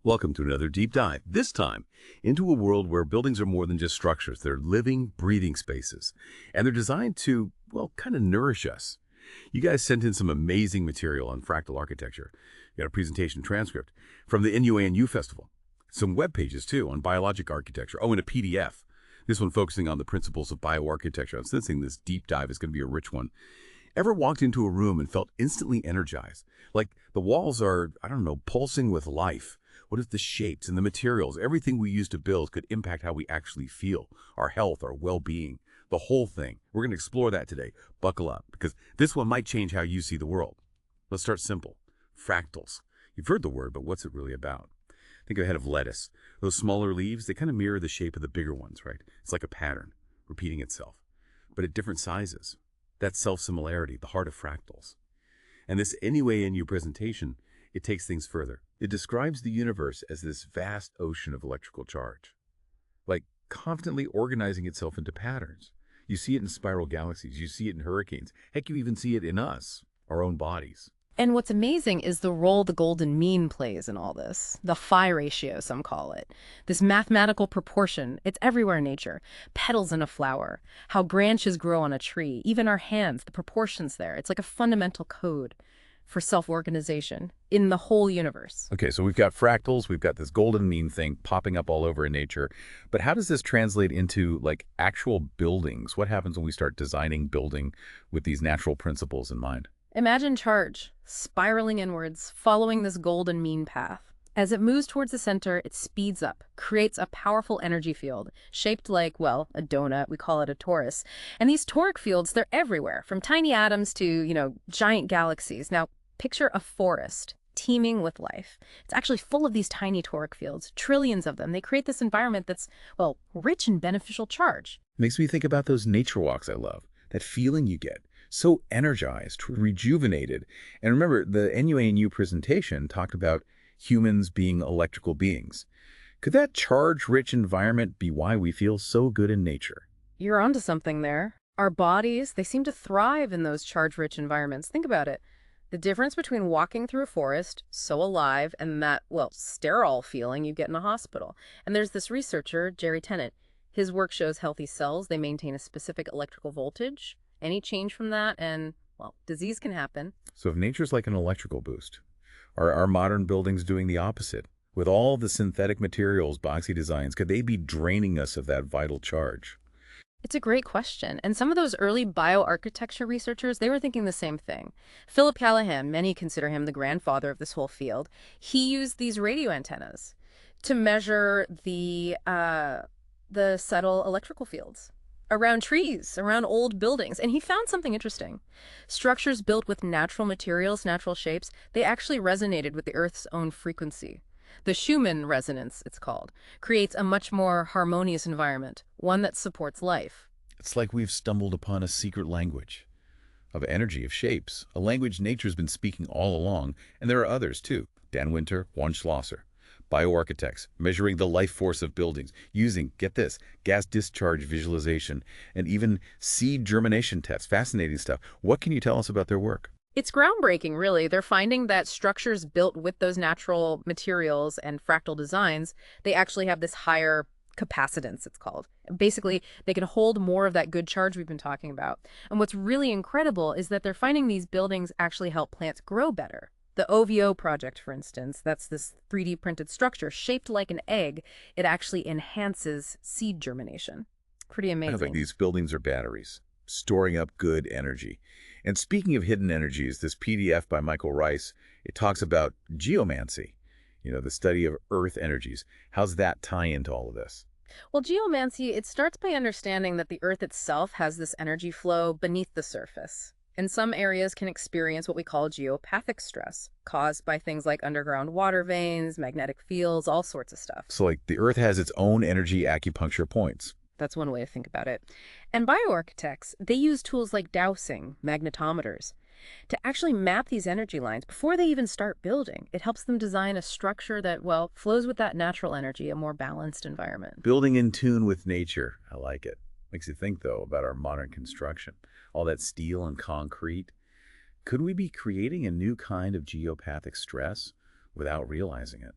Welcome to another deep dive, this time into a world where buildings are more than just structures. They're living, breathing spaces. And they're designed to, well, kind of nourish us. You guys sent in some amazing material on fractal architecture. You got a presentation transcript from the NUANU Festival. Some web pages, too, on biologic architecture. Oh, and a PDF. This one focusing on the principles of bioarchitecture. I'm sensing this deep dive is going to be a rich one. Ever walked into a room and felt instantly energized? Like the walls are, I don't know, pulsing with life. What if the shapes and the materials, everything we use to build could impact how we actually feel, our health, our well-being, the whole thing? We're going to explore that today. Buckle up, because this one might change how you see the world. Let's start simple. Fractals. You've heard the word, but what's it really about? Think of a head of lettuce. Those smaller leaves, they kind of mirror the shape of the bigger ones, right? It's like a pattern, repeating itself, but at different sizes. That's self-similarity, the heart of fractals. And this NUANU presentation, it takes things further. It describes the universe as this vast ocean of electrical charge, like constantly organizing itself into patterns. You see it in spiral galaxies, you see it in hurricanes. Heck, you even see it in us, our own bodies. And what's amazing is the role the golden mean plays in all this. The phi ratio, some call it. This mathematical proportion, it's everywhere in nature. Petals in a flower, how branches grow on a tree, even our hands, the proportions there. It's like a fundamental code for self-organization in the whole universe. Okay, so we've got fractals, we've got this golden mean thing popping up all over in nature. But how does this translate into like actual buildings? What happens when we start designing building with these natural principles in mind? Imagine charge, spiraling inwards, following this golden mean path. As it moves towards the center, it speeds up, creates a powerful energy field, shaped like, well, a donut. We call it a torus. And these toric fields, they're everywhere, from tiny atoms to, giant galaxies. Now, picture a forest teeming with life. It's actually full of these tiny toric fields, trillions of them. They create this environment that's, well, rich in beneficial charge. Makes me think about those nature walks I love, that feeling you get. So energized, rejuvenated. And remember, the NUANU presentation talked about humans being electrical beings. Could that charge-rich environment be why we feel so good in nature? You're onto something there. Our bodies, they seem to thrive in those charge-rich environments. Think about it. The difference between walking through a forest, so alive, and that, well, sterile feeling you get in a hospital. And there's this researcher, Jerry Tennant. His work shows healthy cells, they maintain a specific electrical voltage. Any change from that, and, well, disease can happen. So if nature's like an electrical boost, are our modern buildings doing the opposite? With all the synthetic materials, boxy designs, could they be draining us of that vital charge? It's a great question. And some of those early bioarchitecture researchers, they were thinking the same thing. Philip Callahan, many consider him the grandfather of this whole field. He used these radio antennas to measure the subtle electrical fields around trees, around old buildings. And he found something interesting. Structures built with natural materials, natural shapes, they actually resonated with the Earth's own frequency. The Schumann resonance, it's called, creates a much more harmonious environment, one that supports life. It's like we've stumbled upon a secret language of energy, of shapes, a language nature's been speaking all along, and there are others too. Dan Winter, Juan Schlosser. Bioarchitects, measuring the life force of buildings, using, get this, gas discharge visualization, and even seed germination tests. Fascinating stuff. What can you tell us about their work? It's groundbreaking, really. They're finding that structures built with those natural materials and fractal designs, they actually have this higher capacitance, it's called. Basically, they can hold more of that good charge we've been talking about. And what's really incredible is that they're finding these buildings actually help plants grow better. The OVO project, for instance, that's this 3D printed structure shaped like an egg. It actually enhances seed germination. Pretty I think amazing. these buildings are batteries, storing up good energy. And speaking of hidden energies, this PDF by Michael Rice, it talks about geomancy, the study of earth energies. How's that tie into all of this? Well, geomancy, it starts by understanding that the Earth itself has this energy flow beneath the surface. And some areas can experience what we call geopathic stress, caused by things like underground water veins, magnetic fields, all sorts of stuff. So like the earth has its own energy acupuncture points. That's one way to think about it. And bioarchitects, they use tools like dowsing, magnetometers, to actually map these energy lines before they even start building. It helps them design a structure that, well, flows with that natural energy, a more balanced environment. Building in tune with nature. I like it. Makes you think, though, about our modern construction. All that steel and concrete. Could we be creating a new kind of geopathic stress without realizing it?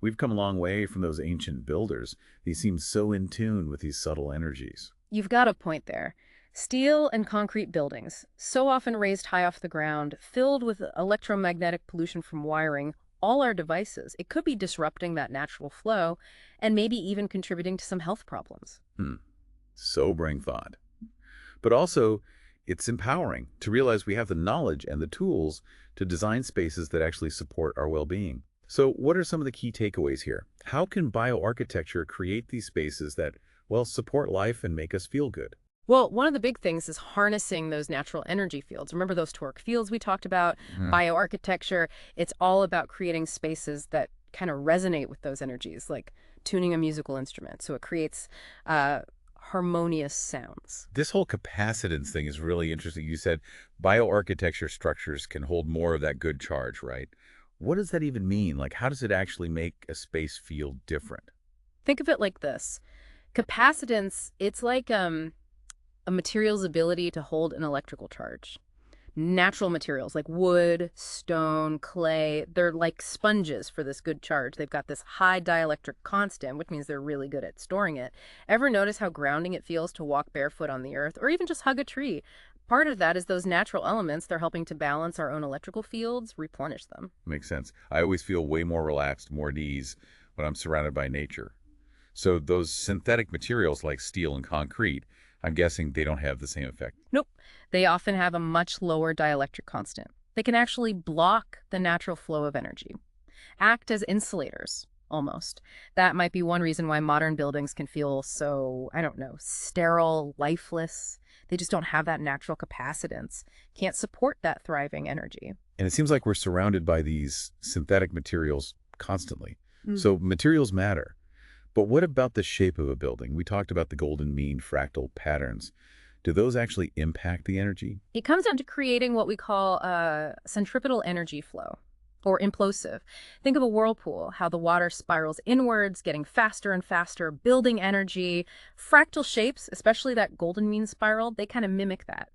We've come a long way from those ancient builders. They seem so in tune with these subtle energies. You've got a point there. Steel and concrete buildings, so often raised high off the ground, filled with electromagnetic pollution from wiring, all our devices. It could be disrupting that natural flow and maybe even contributing to some health problems. Sobering thought. But also, it's empowering to realize we have the knowledge and the tools to design spaces that actually support our well-being. So what are some of the key takeaways here? How can bioarchitecture create these spaces that, well, support life and make us feel good? Well, one of the big things is harnessing those natural energy fields. Remember those toric fields we talked about? Bioarchitecture, it's all about creating spaces that kind of resonate with those energies, like tuning a musical instrument. So it creates harmonious sounds. This whole capacitance thing is really interesting. You said bioarchitecture structures can hold more of that good charge, right? What does that even mean? Like, how does it actually make a space feel different? Think of it like this. Capacitance, it's like a material's ability to hold an electrical charge. Natural materials like wood, stone, clay, they're like sponges for this good charge. They've got this high dielectric constant, which means they're really good at storing it. Ever notice how grounding it feels to walk barefoot on the earth or even just hug a tree? Part of that is those natural elements. They're helping to balance our own electrical fields, replenish them. Makes sense. I always feel way more relaxed, more at ease when I'm surrounded by nature. So those synthetic materials like steel and concrete, I'm guessing they don't have the same effect. Nope. They often have a much lower dielectric constant. They can actually block the natural flow of energy, act as insulators, almost. That might be one reason why modern buildings can feel so, I don't know, sterile, lifeless. They just don't have that natural capacitance, can't support that thriving energy. And it seems like we're surrounded by these synthetic materials constantly. So materials matter. But what about the shape of a building? We talked about the golden mean fractal patterns. Do those actually impact the energy? It comes down to creating what we call a centripetal energy flow, or implosive. Think of a whirlpool, how the water spirals inwards, getting faster and faster, building energy. Fractal shapes, especially that golden mean spiral, they kind of mimic that,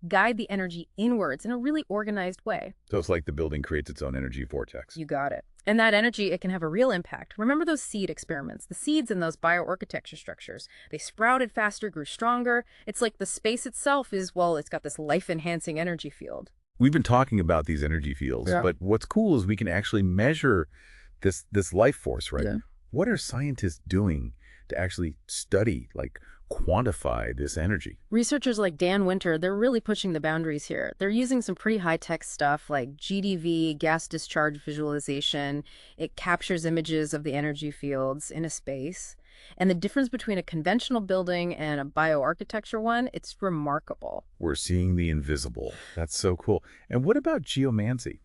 guide the energy inwards in a really organized way. So it's like the building creates its own energy vortex. You got it. And that energy, it can have a real impact. Remember those seed experiments? The seeds in those bioarchitecture structures. They sprouted faster, grew stronger. It's like the space itself is, well, it's got this life-enhancing energy field. We've been talking about these energy fields, but what's cool is we can actually measure this life force, right? Yeah. What are scientists doing to actually study, like quantify this energy? Researchers like Dan Winter, they're really pushing the boundaries here. They're using some pretty high-tech stuff like GDV, gas discharge visualization. It captures images of the energy fields in a space. And the difference between a conventional building and a bioarchitecture one, it's remarkable. We're seeing the invisible. That's so cool. And what about geomancy?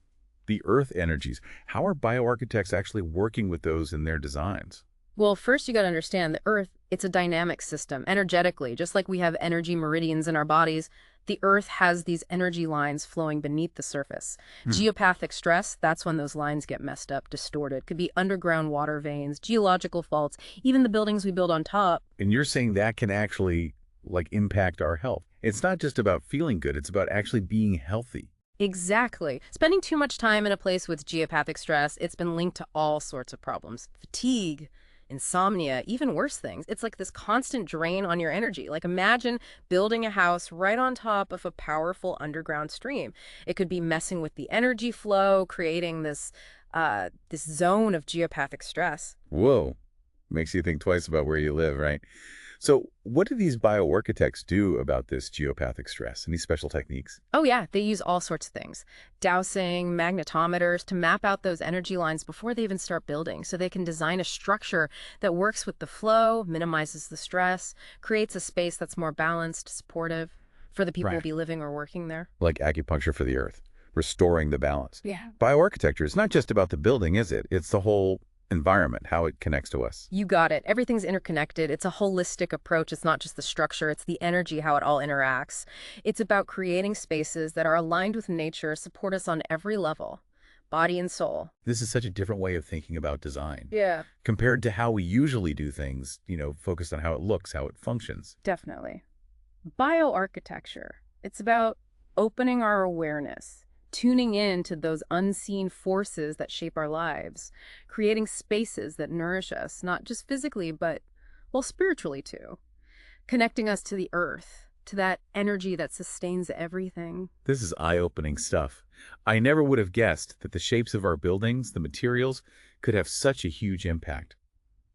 The earth energies. How are bioarchitects actually working with those in their designs? Well, first you got to understand the Earth, it's a dynamic system, energetically. Just like we have energy meridians in our bodies, the Earth has these energy lines flowing beneath the surface. Geopathic stress, that's when those lines get messed up, distorted. Could be underground water veins, geological faults, even the buildings we build on top. And you're saying that can actually, like, impact our health. It's not just about feeling good, it's about actually being healthy. Exactly. Spending too much time in a place with geopathic stress, it's been linked to all sorts of problems. Fatigue, insomnia, even worse things. It's like this constant drain on your energy. Like imagine building a house right on top of a powerful underground stream. It could be messing with the energy flow, creating this zone of geopathic stress. Whoa. Makes you think twice about where you live, right? So what do these bioarchitects do about this geopathic stress? Any special techniques? Oh yeah, they use all sorts of things. Dowsing, magnetometers to map out those energy lines before they even start building so they can design a structure that works with the flow, minimizes the stress, creates a space that's more balanced, supportive for the people who'll be living or working there. Like acupuncture for the earth, restoring the balance. Yeah. Bioarchitecture is not just about the building, is it? It's the whole environment, how it connects to us. You got it. Everything's interconnected. It's a holistic approach. It's not just the structure, it's the energy, how it all interacts. It's about creating spaces that are aligned with nature, support us on every level, body and soul. This is such a different way of thinking about design. Yeah. Compared to how we usually do things, focused on how it looks, how it functions. Definitely. Bioarchitecture. It's about opening our awareness tuning in to those unseen forces that shape our lives, creating spaces that nourish us, not just physically, but, well, spiritually too, connecting us to the earth, to that energy that sustains everything. This is eye-opening stuff. I never would have guessed that the shapes of our buildings, the materials, could have such a huge impact.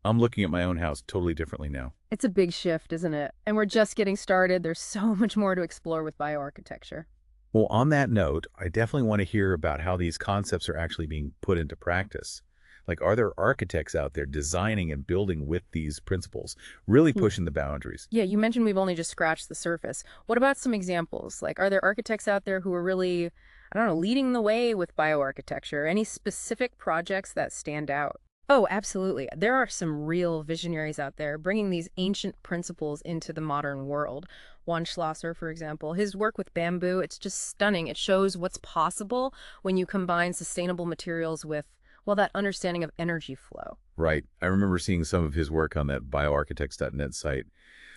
I'm looking at my own house totally differently now. It's a big shift, isn't it? And we're just getting started. There's so much more to explore with bioarchitecture. Well, on that note, I definitely want to hear about how these concepts are actually being put into practice. Like, are there architects out there designing and building with these principles, really pushing the boundaries? Yeah, you mentioned we've only just scratched the surface. What about some examples? Like, are there architects out there who are really, I don't know, leading the way with bioarchitecture? Any specific projects that stand out? Oh, absolutely. There are some real visionaries out there bringing these ancient principles into the modern world. Juan Schlosser, for example, his work with bamboo, it's just stunning. It shows what's possible when you combine sustainable materials with, well, that understanding of energy flow. Right. I remember seeing some of his work on that bioarchitects.net site.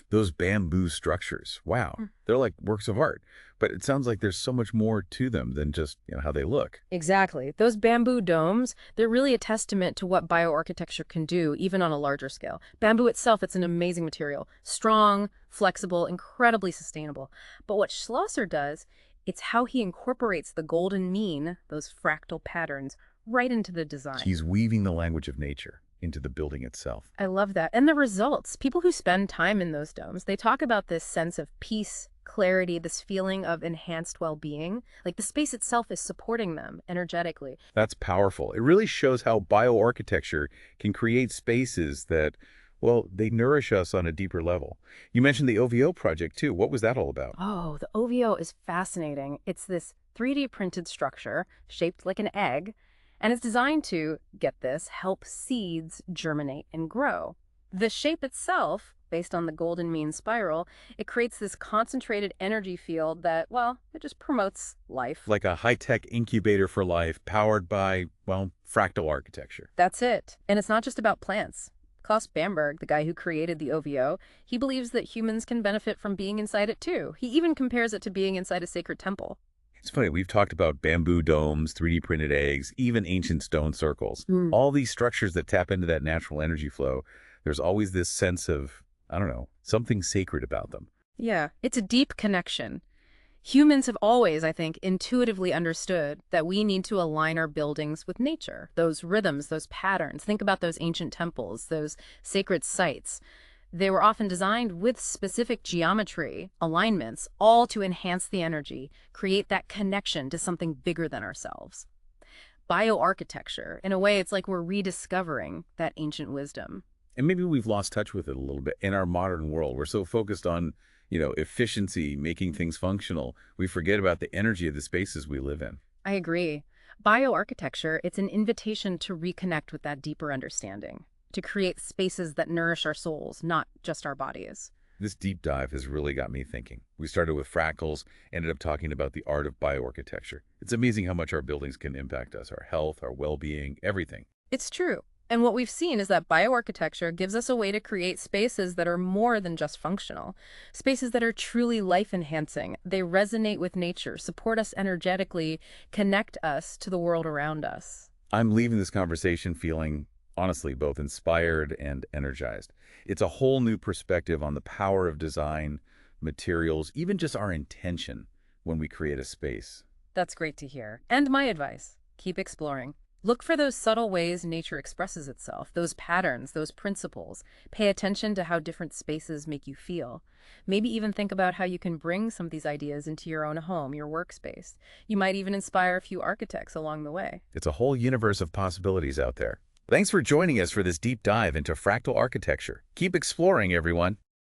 Those bamboo structures, wow, they're like works of art. But it sounds like there's so much more to them than just, how they look. Exactly. Those bamboo domes, they're really a testament to what bioarchitecture can do, even on a larger scale. Bamboo itself, it's an amazing material. Strong, flexible, incredibly sustainable. But what Schlosser does, it's how he incorporates the golden mean, those fractal patterns, right into the design. He's weaving the language of nature into the building itself. I love that. And the results, people who spend time in those domes, they talk about this sense of peace, clarity, this feeling of enhanced well-being. Like the space itself is supporting them energetically. That's powerful. It really shows how bioarchitecture can create spaces that, well, they nourish us on a deeper level. You mentioned the OVO project too. What was that all about? Oh, the OVO is fascinating. It's this 3D printed structure shaped like an egg, and it's designed to, get this, help seeds germinate and grow. The shape itself, based on the golden mean spiral, it creates this concentrated energy field that, well, it just promotes life. Like a high-tech incubator for life powered by, well, fractal architecture. That's it. And it's not just about plants. Klaus Bamberg, the guy who created the OVO, he believes that humans can benefit from being inside it too. He even compares it to being inside a sacred temple. It's funny, we've talked about bamboo domes, 3D printed eggs, even ancient stone circles. All these structures that tap into that natural energy flow, there's always this sense of, I don't know, something sacred about them. Yeah, it's a deep connection. Humans have always, I think, intuitively understood that we need to align our buildings with nature, those rhythms, those patterns. Think about those ancient temples, those sacred sites. They were often designed with specific geometry, alignments, all to enhance the energy, create that connection to something bigger than ourselves. Bioarchitecture, in a way, it's like we're rediscovering that ancient wisdom. And maybe we've lost touch with it a little bit in our modern world. We're so focused on, efficiency, making things functional. We forget about the energy of the spaces we live in. I agree. Bioarchitecture, it's an invitation to reconnect with that deeper understanding, to create spaces that nourish our souls, not just our bodies. This deep dive has really got me thinking. We started with fractals, ended up talking about the art of bioarchitecture. It's amazing how much our buildings can impact us, our health, our well-being, everything. It's true. And what we've seen is that bioarchitecture gives us a way to create spaces that are more than just functional, spaces that are truly life-enhancing. They resonate with nature, support us energetically, connect us to the world around us. I'm leaving this conversation feeling, honestly, both inspired and energized. It's a whole new perspective on the power of design, materials, even just our intention when we create a space. That's great to hear. And my advice, keep exploring. Look for those subtle ways nature expresses itself, those patterns, those principles. Pay attention to how different spaces make you feel. Maybe even think about how you can bring some of these ideas into your own home, your workspace. You might even inspire a few architects along the way. It's a whole universe of possibilities out there. Thanks for joining us for this deep dive into fractal architecture. Keep exploring, everyone.